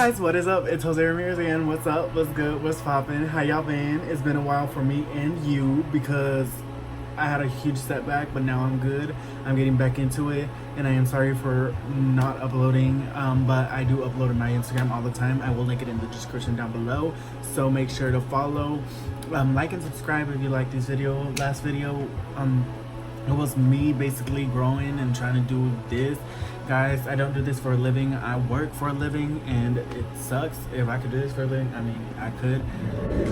guys, what is up? It's Jose Ramirez again. What's up? What's good? What's poppin'? How y'all been? It's been a while for me and you because I had a huge setback, but now I'm good. I'm getting back into it, and I am sorry for not uploading, but I do upload on my Instagram all the time. I will link it in the description down below, so make sure to follow, like and subscribe if you like this video. Last video, it was me basically growing and trying to do this. Guys, I don't do this for a living. I work for a living, and it sucks. If I could do this for a living, I mean, I could.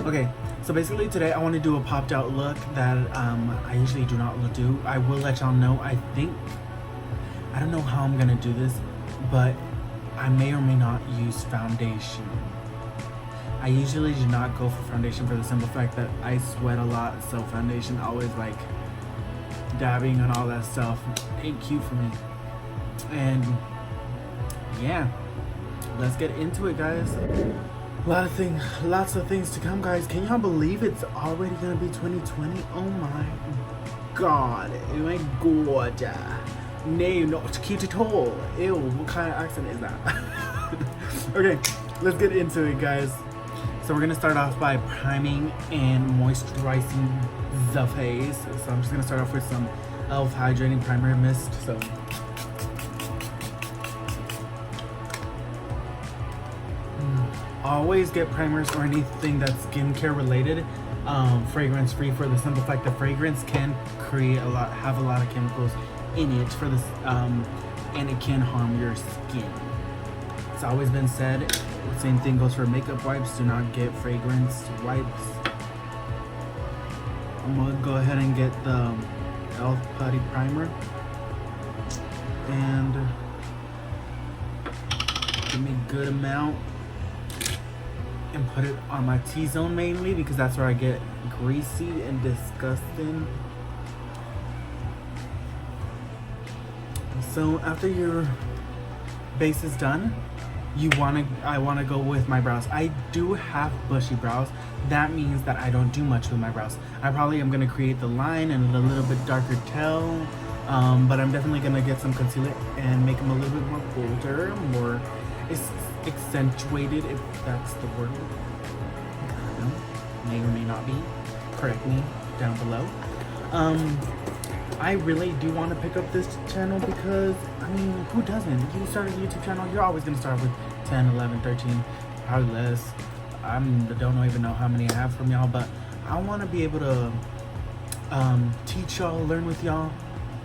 Okay, so basically today I want to do a popped out look that I usually do not do. I will let y'all know. I don't know how I'm gonna do this, but I may or may not use foundation. I usually do not go for foundation for the simple fact that I sweat a lot, so foundation always like dabbing and all that stuff ain't cute for me. And yeah, let's get into it, guys. Lots of things to come, guys. Can y'all believe it's already gonna be 2020? Oh my god, oh my god. No, not cute at all. Ew, what kind of accent is that? Okay, let's get into it, guys. So we're gonna start off by priming and moisturizing the face. So I'm just gonna start off with some e.l.f. hydrating primer mist. So always get primers or anything that's skincare related, fragrance free, for the simple fact that fragrance can have a lot of chemicals in it for this, and it can harm your skin. It's always been said. The same thing goes for makeup wipes. Do not get fragrance wipes. I'm gonna go ahead and get the e.l.f. putty primer and give me a good amount and put it on my T-zone mainly because that's where I get greasy and disgusting. So after your base is done, I wanna go with my brows. I do have bushy brows. That means that I don't do much with my brows. I probably am gonna create the line and a little bit darker tail, but I'm definitely gonna get some concealer and make them a little bit more bolder, more accentuated, if that's the word. I don't know. May or may not be. Correct me down below. I really do want to pick up this channel because, I mean, who doesn't? You start a YouTube channel, you're always going to start with 10, 11, 13, probably less. I don't even know how many I have from y'all, but I want to be able to teach y'all, learn with y'all,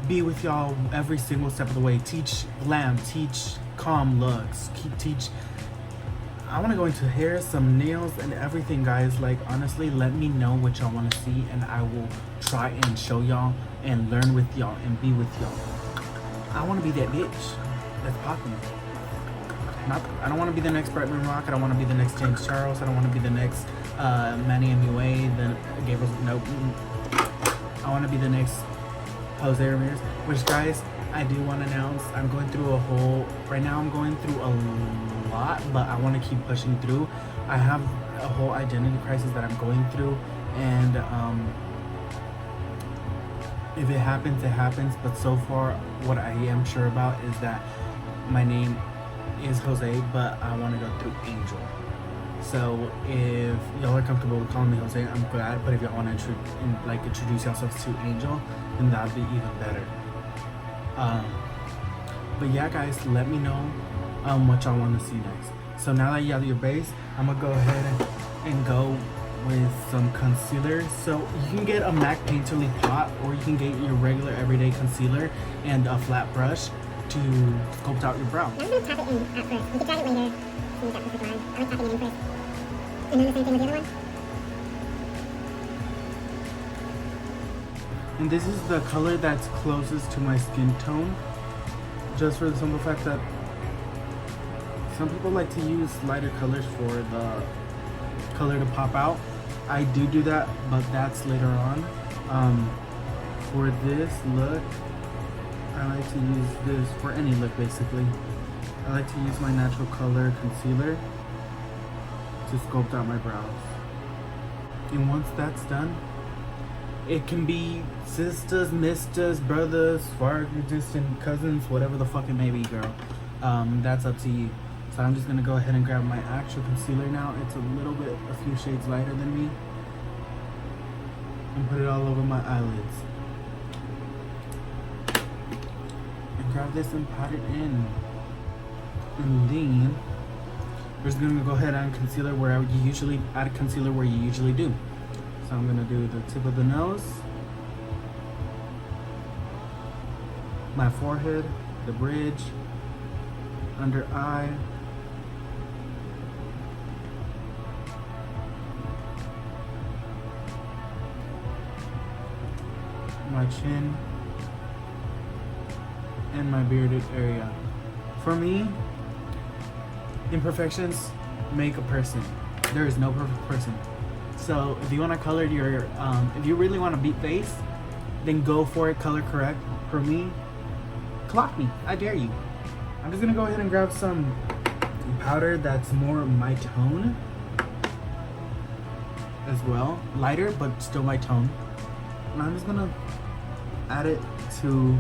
be with y'all every single step of the way, teach glam, teach calm looks, teach. I want to go into hair, some nails, and everything, guys. Like, honestly, let me know what y'all want to see, and I will try and show y'all and learn with y'all and be with y'all. I want to be that bitch that's popping. I don't want to be the next Bretman Rock. I don't want to be the next James Charles. I don't want to be the next Manny MUA. Then Gabriel. Nope. I want to be the next Jose Ramirez. Which, guys, I do want to announce. I'm going through right now I'm going through a lot, but I want to keep pushing through. I have a whole identity crisis that I'm going through, and if it happens, it happens. But so far, what I am sure about is that my name is Jose, but I want to go through Angel. So if y'all are comfortable with calling me Jose, I'm glad. But if y'all want to introduce yourselves to Angel, then that'd be even better. But yeah, guys, let me know what y'all want to see next. So now that you have your base, I'm gonna go ahead and go with some concealer. So you can get a MAC Painterly pot, or you can get your regular everyday concealer and a flat brush to sculpt out your brow. I'm gonna tap it in at first. We can tap it later. Use that perfect line. I like tapping it in first. And then the same thing with the other one. And this is the color that's closest to my skin tone, just for the simple fact that some people like to use lighter colors for the color to pop out. I do that, but that's later on. For this look, I like to use this for any look basically. I like to use my natural color concealer to sculpt out my brows. And once that's done, it can be sisters, misters, brothers, far distant cousins, whatever the fuck it may be, girl. That's up to you. So I'm just gonna go ahead and grab my actual concealer now. It's a few shades lighter than me. And put it all over my eyelids. And grab this and pat it in. And then we're just gonna go ahead and concealer where you usually add concealer where you usually do. So I'm gonna do the tip of the nose, my forehead, the bridge, under eye, my chin, and my bearded area. For me, imperfections make a person. There is no perfect person. So if you want to color your, if you really want to beat face, then go for it, color correct. For me, clock me, I dare you. I'm just gonna go ahead and grab some powder that's more my tone as well. Lighter, but still my tone. And I'm just gonna add it to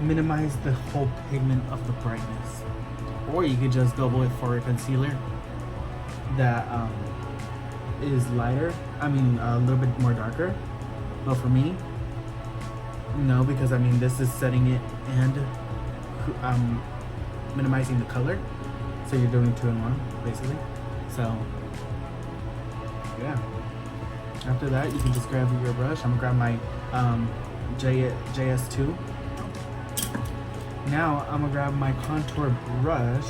minimize the whole pigment of the brightness. Or you could just go with for a concealer that is lighter. I mean, a little bit more darker. But for me, no, because I mean, this is setting it and minimizing the color. So you're doing 2 in 1, basically. So, yeah. After that, you can just grab your brush. I'm gonna grab my JS2. Now I'm gonna grab my contour brush.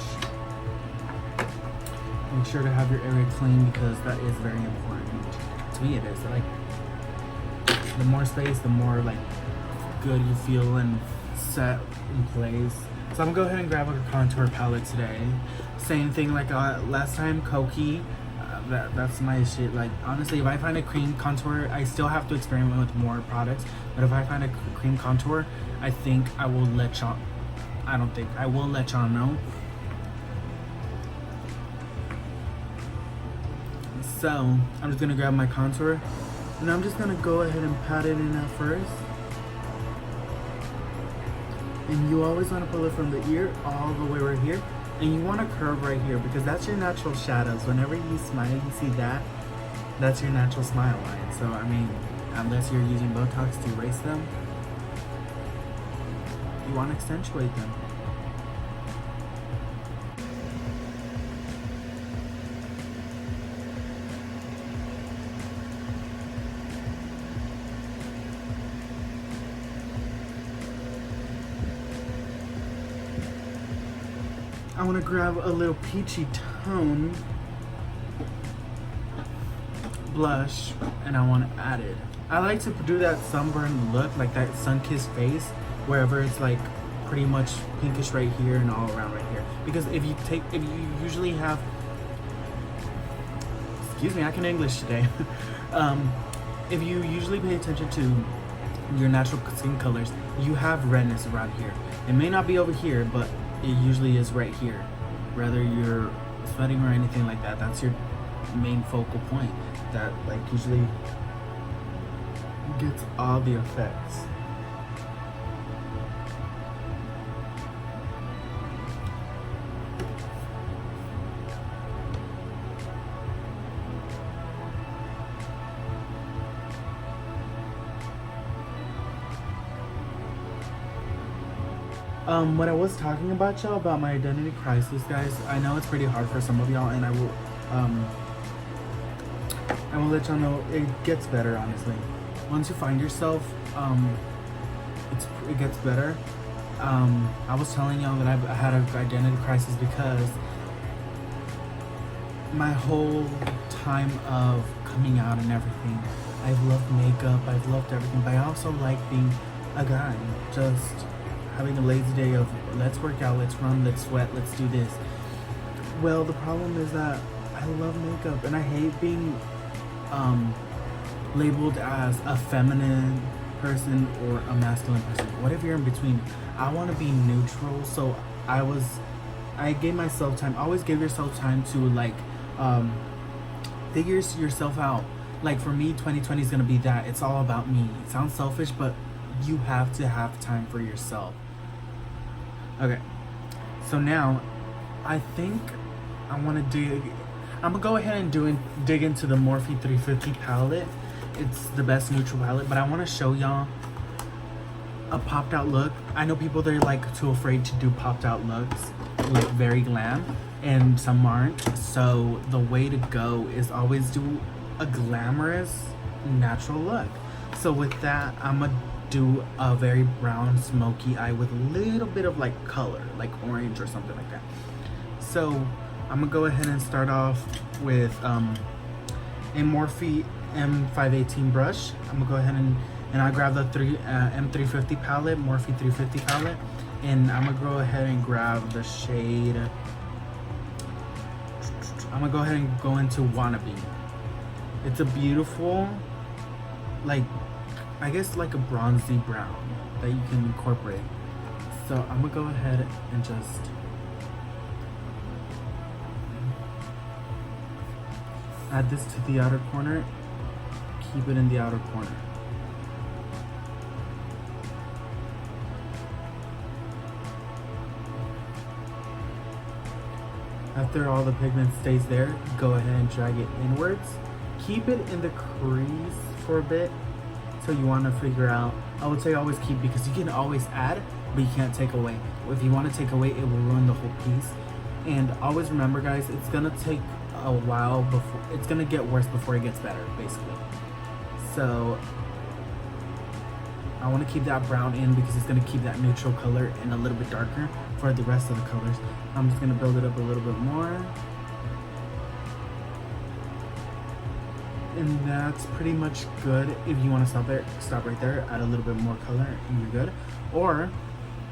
Make sure to have your area clean because that is very important. To me it is. Like, the more space, the more like good you feel and set in place. So I'm gonna go ahead and grab a contour palette today. Same thing like last time, Koki. That's my shit. Like, honestly, if I find a cream contour, I still have to experiment with more products. But if I find a cream contour, I think I will let y'all. I don't think I will let y'all know. So I'm just gonna grab my contour, and I'm just gonna go ahead and pat it in at first. And you always want to pull it from the ear all the way right here. And you want to curve right here because that's your natural shadows. Whenever you smile, you see that. That's your natural smile line. So, I mean, unless you're using Botox to erase them, you want to accentuate them. I want to grab a little peachy tone blush and I want to add it. I like to do that sunburn look, like that sun-kissed face, wherever it's like pretty much pinkish right here and all around right here. Because if you usually have, excuse me, I can English today. If you usually pay attention to your natural skin colors, you have redness around here. It may not be over here, but it usually is right here. Whether you're sweating or anything like that, that's your main focal point. That like usually gets all the effects. What I was talking about, y'all, about my identity crisis, guys, I know it's pretty hard for some of y'all, and I will let y'all know it gets better, honestly. Once you find yourself, it gets better. I was telling y'all that I had an identity crisis because my whole time of coming out and everything, I've loved makeup, I've loved everything, but I also like being a guy, just having a lazy day of let's work out, let's run, let's sweat, let's do this. Well, the problem is that I love makeup and I hate being labeled as a feminine person or a masculine person. Whatever you're in between, I want to be neutral. So I gave myself time. Always give yourself time to like figure yourself out. Like for me, 2020 is gonna be that. It's all about me. It sounds selfish, but you have to have time for yourself. Okay, So now, I think I want to dig. I'm gonna go ahead and dig into the Morphe 350 palette. It's the best neutral palette, but I want to show y'all a popped out look. I know people, they're like too afraid to do popped out looks, like very glam, and some aren't. So the way to go is always do a glamorous natural look. So with that, I'm gonna do a very brown smoky eye with a little bit of like color, like orange or something like that. So I'm gonna go ahead and start off with a Morphe M518 brush. I'm gonna go ahead and I grab the M350 palette, Morphe 350 palette, and I'm gonna go ahead and grab the shade. I'm gonna go ahead and go into Wannabe. It's a beautiful, like, I guess like a bronzy brown that you can incorporate. So I'm gonna go ahead and just add this to the outer corner, keep it in the outer corner. After all the pigment stays there, go ahead and drag it inwards. Keep it in the crease for a bit till you want to figure out. I would say always keep, because you can always add, but you can't take away. If you want to take away, it will ruin the whole piece. And always remember, guys, it's gonna take a while before it's gonna get worse before it gets better, basically. So I want to keep that brown in because it's gonna keep that neutral color and a little bit darker for the rest of the colors. I'm just gonna build it up a little bit more, and that's pretty much good. If you want to stop right there, add a little bit more color and you're good. Or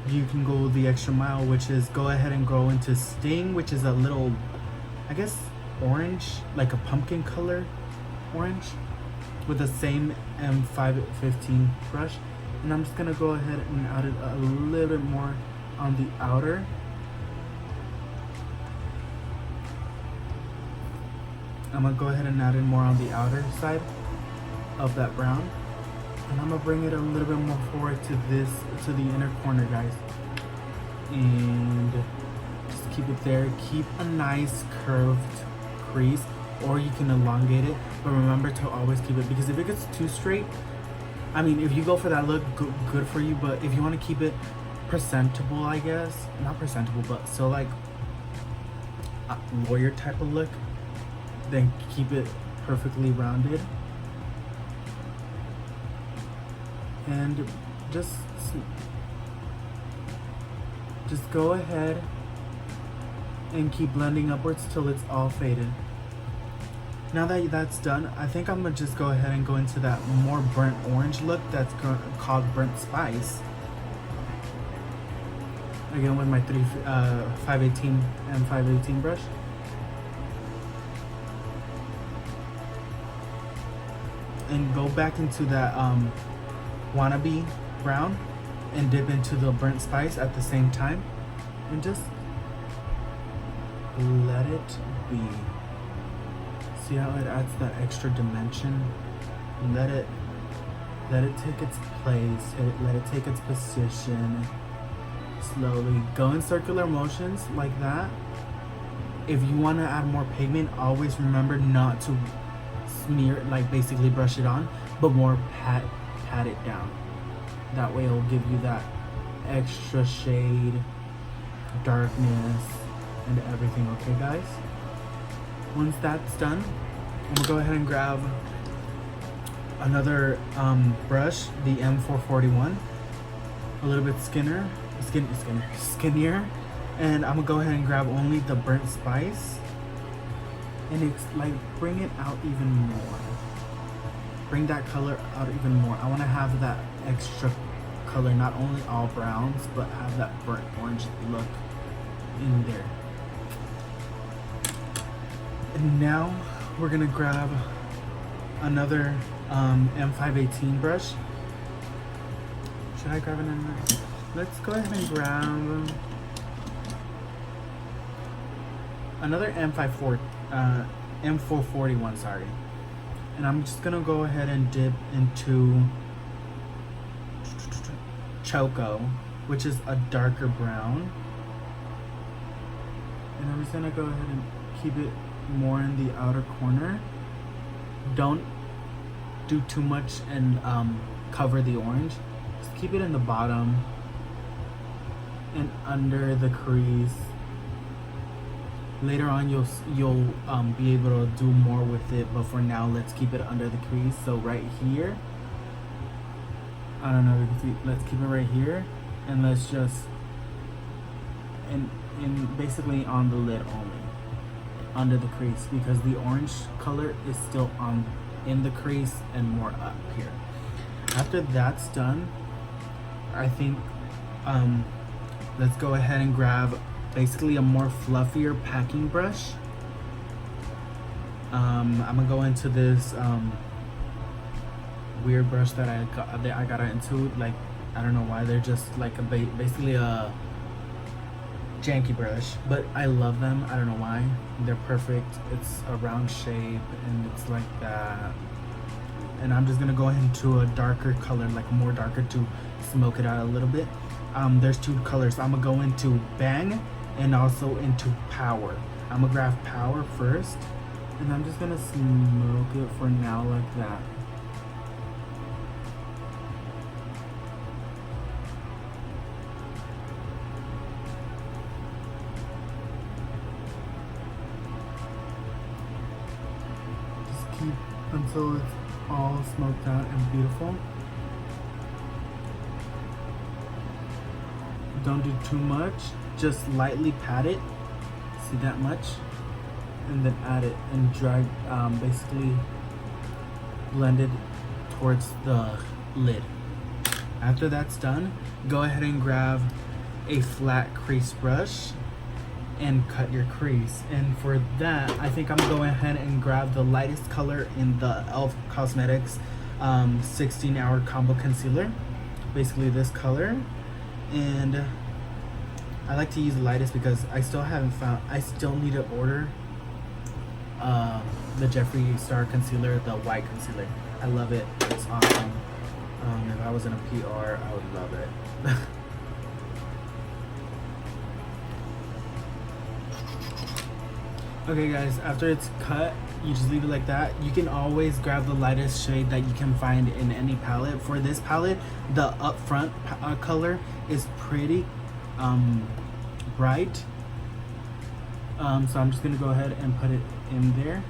you can go the extra mile, which is go ahead and go into Sting, which is a little, I guess, orange, like a pumpkin color orange, with the same M515 brush. And I'm just gonna go ahead and add it a little bit more on the outer. I'm gonna go ahead and add in more on the outer side of that brown. And I'm gonna bring it a little bit more forward to the inner corner, guys. And just keep it there. Keep a nice curved crease, or you can elongate it, but remember to always keep it, because if it gets too straight, I mean, if you go for that look, good for you, but if you want to keep it presentable, I guess, not presentable, but so like a lawyer type of look, then keep it perfectly rounded. And just go ahead and keep blending upwards till it's all faded. Now that that's done, I think I'm gonna just go ahead and go into that more burnt orange look that's called Burnt Spice. Again with my 518 and 518 brush. And go back into that Wannabe brown and dip into the Burnt Spice at the same time, and just let it be. See how it adds that extra dimension? Let it take its place. Let it take its position. Slowly go in circular motions like that. If you want to add more pigment, always remember not to smear, like basically brush it on, but more pat it down. That way it'll give you that extra shade, darkness, and everything. Okay, guys? Once that's done, I'm gonna go ahead and grab another brush, the M441, a little bit skinnier, and I'm gonna go ahead and grab only the Burnt Spice, and it's like bring it out even more. Bring that color out even more. I want to have that extra color, not only all browns, but have that burnt orange look in there. And now we're gonna grab another M518 brush. Should I grab another? Let's go ahead and grab another M441, sorry. And I'm just gonna go ahead and dip into Choco, which is a darker brown. And I'm just gonna go ahead and keep it more in the outer corner. Don't do too much and cover the orange. Just keep it in the bottom and under the crease. Later on you'll be able to do more with it, but for now let's keep it under the crease. So right here, I don't know if you can see, let's keep it right here, and let's just in basically on the lid only, under the crease, because the orange color is still on in the crease and more up here. After that's done, I think let's go ahead and grab basically a more fluffier packing brush. I'm gonna go into this weird brush that I got into, like, I don't know why, they're just like basically a janky brush, but I love them. I don't know why, they're perfect. It's a round shape and it's like that, and I'm just gonna go into a darker color, like more darker, to smoke it out a little bit. There's two colors. I'm gonna go into Bang and also into Power. I'm gonna grab Power first, and I'm just gonna smoke it for now like that. Just keep until it's all smoked out and beautiful. Don't do too much, just lightly pat it, see that much, and then add it and drag, basically blend it towards the lid. After that's done, go ahead and grab a flat crease brush and cut your crease. And for that, I think I'm gonna go ahead and grab the lightest color in the e.l.f. Cosmetics 16-hour combo concealer, basically this color. And I like to use the lightest because I still need to order the Jeffree Star concealer, the white concealer. I love it, it's awesome. If I was in a PR, I would love it. Okay guys, after it's cut, you just leave it like that. You can always grab the lightest shade that you can find in any palette. For this palette, the upfront color is pretty bright. So I'm just gonna go ahead and put it in there.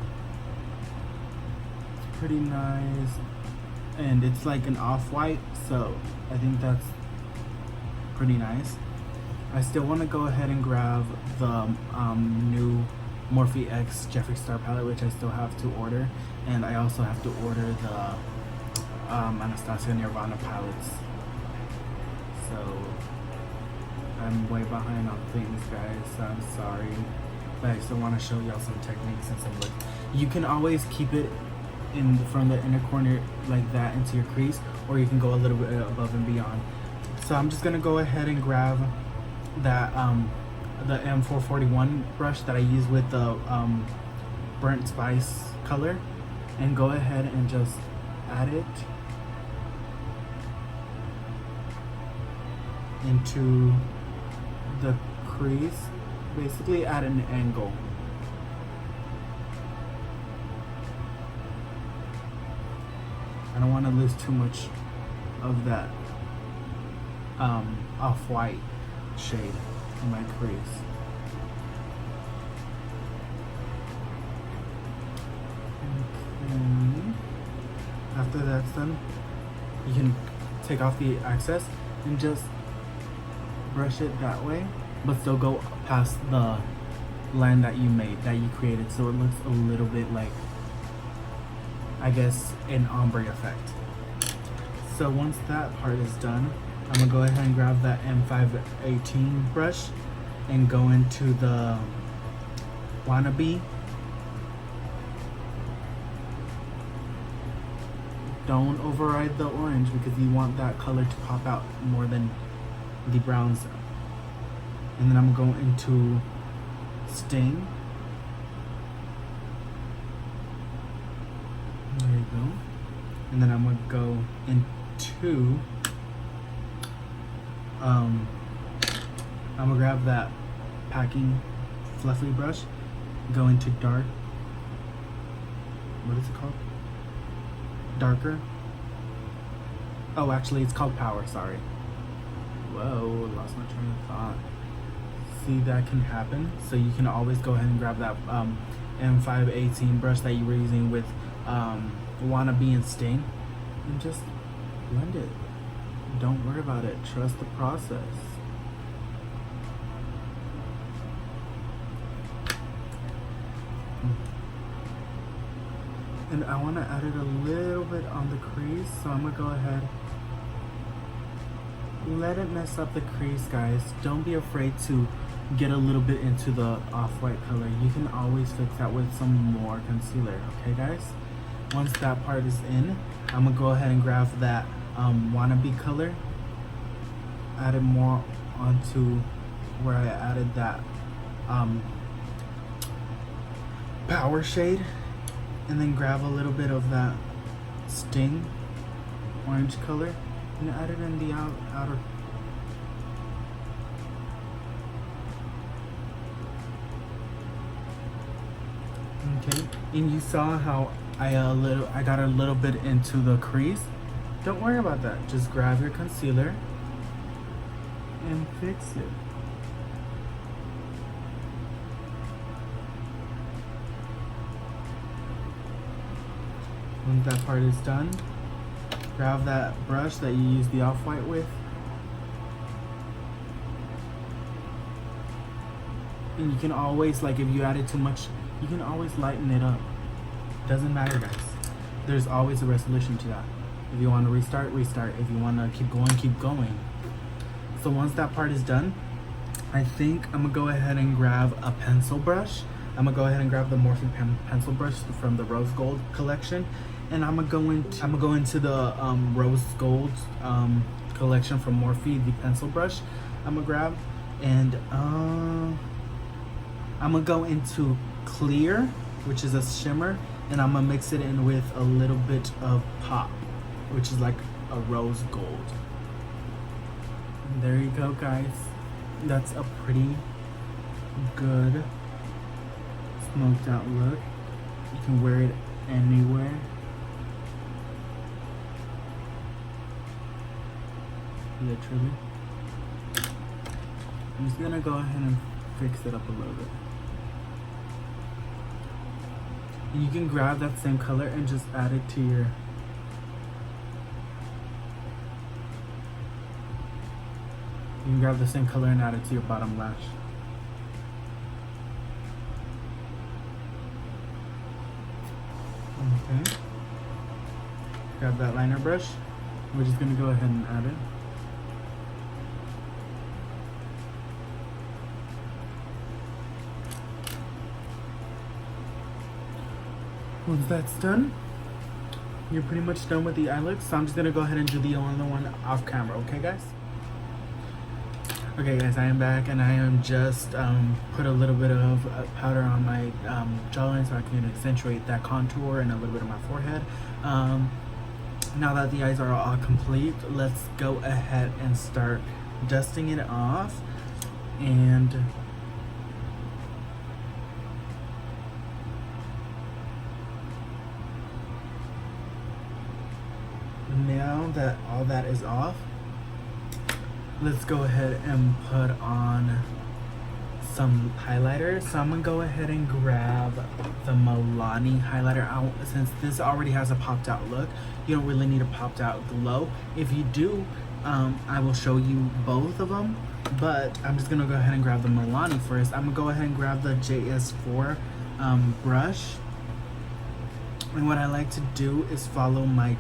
It's pretty nice. And it's like an off-white, so I think that's pretty nice. I still want to go ahead and grab the new Morphe X Jeffree Star palette, which I still have to order, and I also have to order the Anastasia Nirvana palettes. So I'm way behind on things, guys, so I'm sorry, but I still want to show y'all some techniques and some look. You can always keep it in from the inner corner like that into your crease, or you can go a little bit above and beyond. So I'm just gonna go ahead and grab that the M441 brush that I use with the burnt spice color, and go ahead and just add it into the crease, basically at an angle. I don't want to lose too much of that off-white shade in my crease. Okay. After that's done, you can take off the excess and just brush it that way, but still go past the line that you made, that you created, so it looks a little bit like, I guess, an ombre effect. So once that part is done, I'm gonna go ahead and grab that M518 brush and go into the Wannabe. Don't override the orange because you want that color to pop out more than the browns. And then I'm gonna go into Sting. There you go. And then I'm gonna go into I'm gonna grab that packing fluffy brush, go into dark. What is it called? Darker. Oh, actually, it's called Power. Sorry. Whoa, lost my train of thought. See, that can happen. So you can always go ahead and grab that M518 brush that you were using with Wannabe and Sting, and just blend it. Don't worry about it. Trust the process. And I want to add it a little bit on the crease, so I'm going to go ahead. Let it mess up the crease, guys. Don't be afraid to get a little bit into the off-white color. You can always fix that with some more concealer, okay, guys? Once that part is in, I'm going to go ahead and grab that Wannabe color. Add it more onto where I added that Power shade. And then grab a little bit of that Sting orange color and add it in the outer. Okay, and you saw how I got a little bit into the crease. Don't worry about that. Just grab your concealer and fix it. Once that part is done, grab that brush that you use the off-white with, and you can always, like, if you added too much, you can always lighten it up. Doesn't matter, guys. There's always a resolution to that. If you want to restart, restart. If you want to keep going, keep going. So once that part is done, I think I'm gonna go ahead and grab a pencil brush. I'm gonna go ahead and grab the Morphe pencil brush from the Rose Gold collection, and I'm gonna go into the Rose Gold collection from Morphe, the pencil brush. I'm gonna grab, and I'm gonna go into clear, which is a shimmer, and I'm gonna mix it in with a little bit of pop, which is like a rose gold. And there you go, guys. That's a pretty good smoked out look. You can wear it anywhere. Literally. I'm just gonna go ahead and fix it up a little bit. And you can grab that same color and just add it to your You can grab the same color and add it to your bottom lash. Okay. Grab that liner brush. We're just gonna go ahead and add it. Once that's done, you're pretty much done with the eye look. So I'm just gonna go ahead and do the other one off camera, okay, guys? Okay, guys, I am back, and I am just put a little bit of powder on my jawline so I can accentuate that contour and a little bit of my forehead. Now that the eyes are all complete, let's go ahead and start dusting it off. And now that all that is off, let's go ahead and put on some highlighter. So I'm gonna go ahead and grab the Milani highlighter. Since this already has a popped out look, you don't really need a popped out glow. If you do, I will show you both of them, but I'm just gonna go ahead and grab the Milani first. I'm gonna go ahead and grab the JS4 brush, and what I like to do is follow my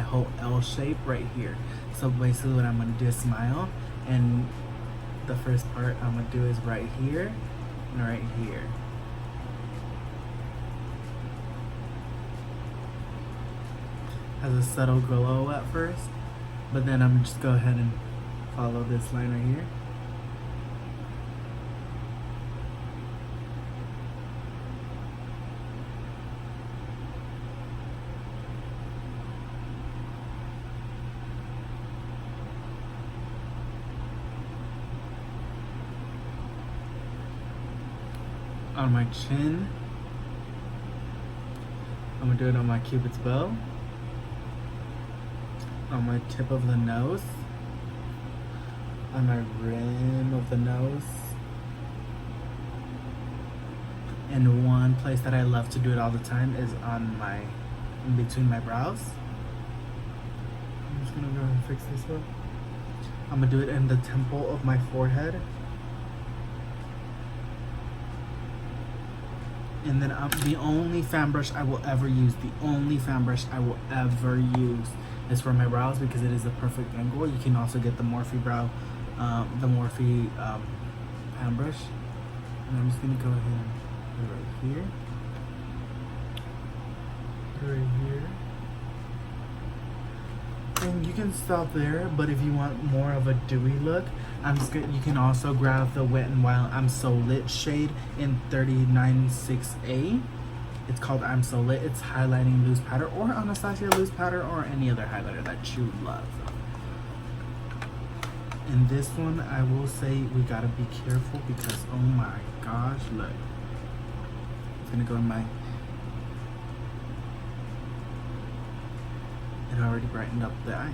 whole L shape right here. So basically what I'm gonna do is smile, and the first part I'm gonna do is right here and right here. Has a subtle glow at first, but then I'm just go ahead and follow this line right here. on my chin. I'm gonna do it on my cupid's bow, on my tip of the nose, on my rim of the nose, and one place that I love to do it all the time is on my, in between my brows. I'm just gonna go and fix this one. I'm gonna do it in the temple of my forehead. And then the only fan brush I will ever use, is for my brows because it is a perfect angle. You can also get the Morphe brow, fan brush. And I'm just gonna go ahead and put it right here. Put it right here. And you can stop there, but if you want more of a dewy look, you can also grab the Wet n Wild I'm So Lit shade in 396A. It's called I'm So Lit. It's highlighting loose powder or Anastasia loose powder or any other highlighter that you love. And this one, I will say we gotta be careful because oh my gosh, look. It's gonna go in my. It already brightened up the eye.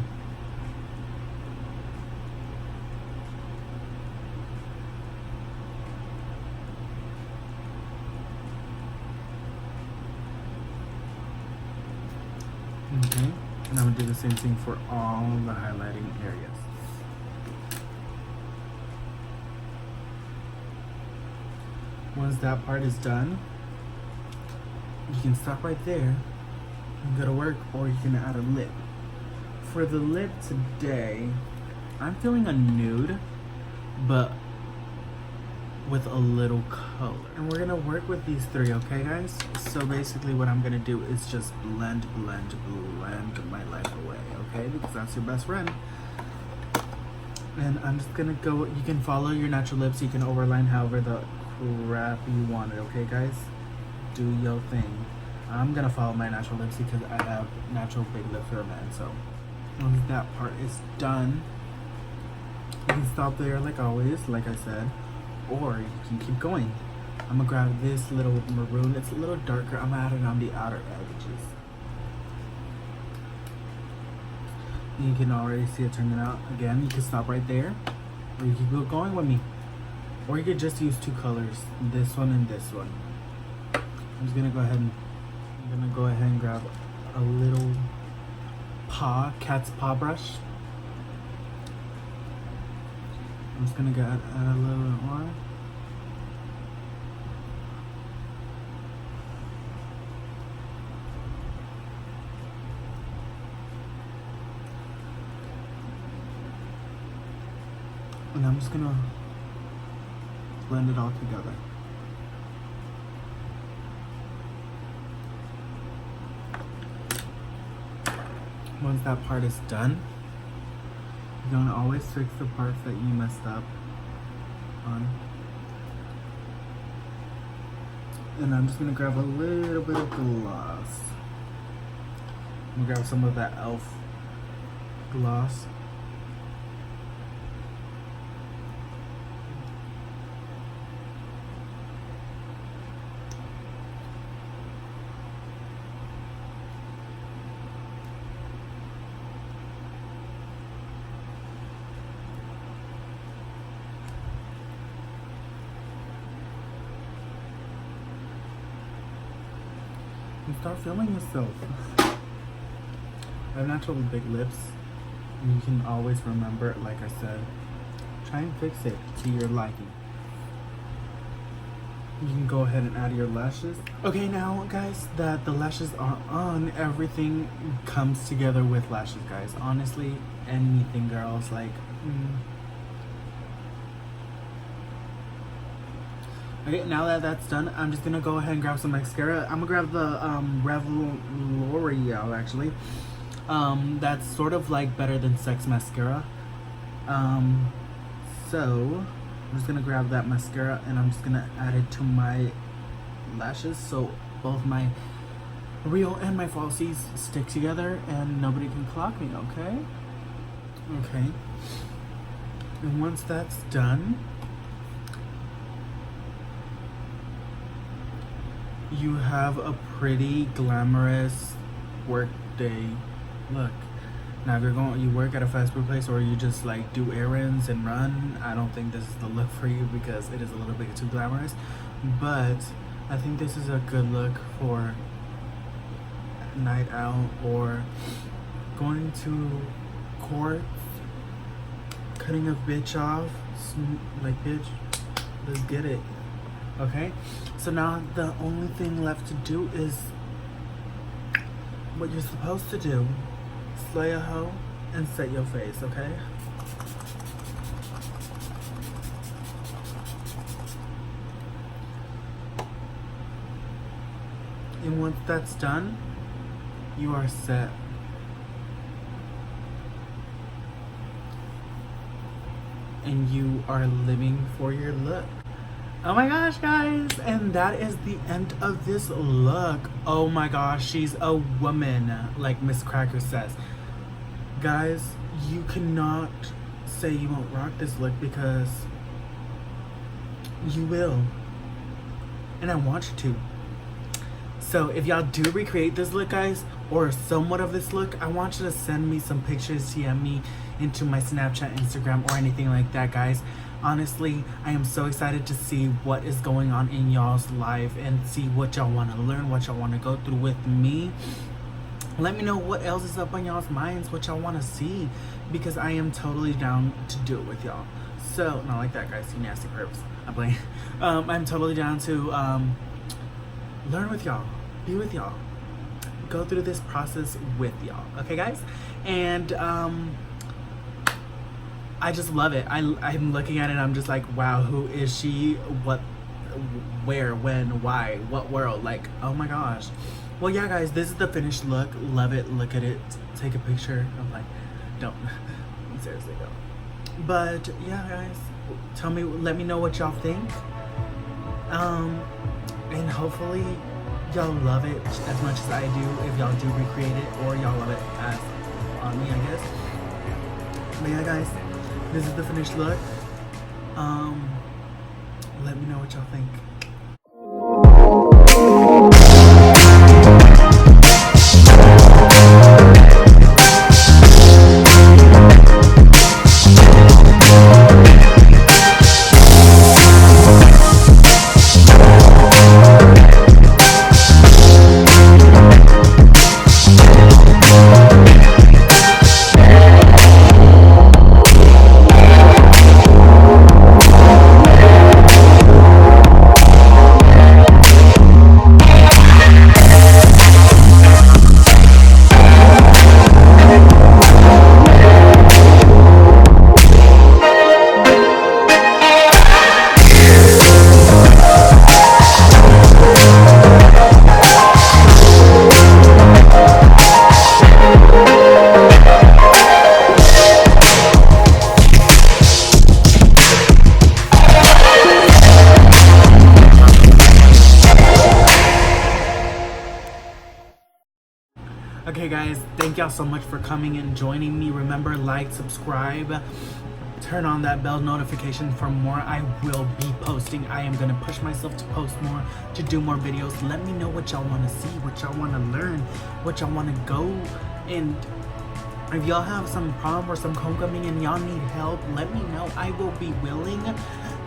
Okay, and I'm gonna do the same thing for all the highlighting areas. Once that part is done, you can stop right there and go to work, or you can add a lip. For the lip today, I'm feeling a nude, but with a little color. And we're gonna work with these three, okay guys? So basically what I'm gonna do is just blend my life away, okay? Because that's your best friend. And I'm just gonna go, you can follow your natural lips, you can overline however the crap you want it, okay guys? Do your thing. I'm gonna follow my natural lips because I have natural big lips for a man, so once that part is done, you can stop there like always, like I said, or you can keep going. I'm gonna grab this little maroon, it's a little darker, I'm gonna add it on the outer edges. You can already see it turning out. Again, you can stop right there, or you can keep going with me. Or you could just use two colors, this one and this one. I'm just gonna go ahead and grab a little cat's paw brush. I'm just gonna add a little bit more. And I'm just gonna blend it all together. Once that part is done, you're gonna always fix the parts that you messed up on. And I'm just gonna grab a little bit of gloss. I'm gonna grab some of that e.l.f. gloss. And start feeling yourself. I have naturally big lips, and you can always remember, like I said, try and fix it to your liking. You can go ahead and add your lashes. Okay, now guys, that the lashes are on, everything comes together with lashes, guys. Honestly, anything, girls, like Okay, now that that's done, I'm just gonna go ahead and grab some mascara. I'm gonna grab the L'Oreal, actually. That's sort of like Better Than Sex mascara. So I'm just gonna grab that mascara and I'm just gonna add it to my lashes, so both my real and my falsies stick together and nobody can clock me. Okay. And once that's done, you have a pretty glamorous work day look. Now, if you work at a fast food place or you just like do errands and run, I don't think this is the look for you because it is a little bit too glamorous. But I think this is a good look for night out or going to court, cutting a bitch off, like, bitch, let's get it. Okay, so now the only thing left to do is what you're supposed to do. Slay a hoe and set your face, okay? And once that's done, you are set. And you are living for your look. Oh my gosh, guys, and that is the end of this look. Oh my gosh, she's a woman, like Miss Cracker says. Guys, you cannot say you won't rock this look because you will. And I want you to. So if y'all do recreate this look, guys, or somewhat of this look, I want you to send me some pictures, DM me into my Snapchat, Instagram, or anything like that, guys. Honestly, I am so excited to see what is going on in y'all's life and see what y'all want to learn, what y'all want to go through with me. Let me know what else is up on y'all's minds, what y'all want to see, because I am totally down to do it with y'all. So, not like that, guys, you nasty perps. I'm playing. I'm totally down to learn with y'all, be with y'all, go through this process with y'all. Okay, guys? And I just love it. I'm looking at it, I'm just like, wow, who is she? What, where, when, why, what world? Like, oh my gosh. Well, yeah, guys, this is the finished look. Love it. Look at it. Take a picture. I'm like, don't. Seriously, don't. But yeah, guys, tell me, let me know what y'all think. And hopefully y'all love it as much as I do if y'all do recreate it, or y'all love it as on me, I guess. But yeah, guys, this is the finished look. Let me know what y'all think. Okay, guys, thank y'all so much for coming and joining me. Remember, like, subscribe, turn on that bell notification for more. I will be posting. I am gonna push myself to post more, to do more videos. Let me know what y'all want to see, what y'all want to learn, what y'all want to go. And if y'all have some prom or some homecoming and y'all need help, let me know. I will be willing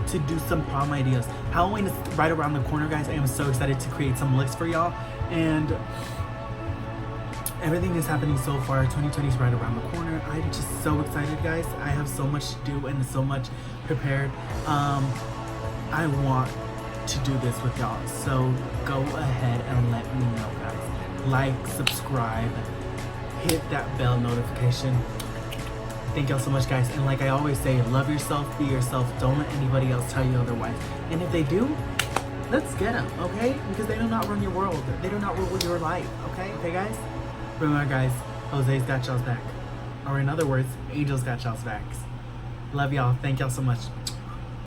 to do some prom ideas. Halloween is right around the corner, guys. I am so excited to create some looks for y'all. And everything is happening so far. 2020 is right around the corner. I'm just so excited, guys. I have so much to do and so much prepared. I want to do this with y'all. So go ahead and let me know, guys. Like, subscribe, hit that bell notification. Thank y'all so much, guys. And like I always say, love yourself, be yourself. Don't let anybody else tell you otherwise. And if they do, let's get them, okay? Because they do not run your world. They do not rule your life, okay? Okay, guys? Remember, guys, Jose's got y'all's back. Or in other words, Angel's got y'all's backs. Love y'all. Thank y'all so much.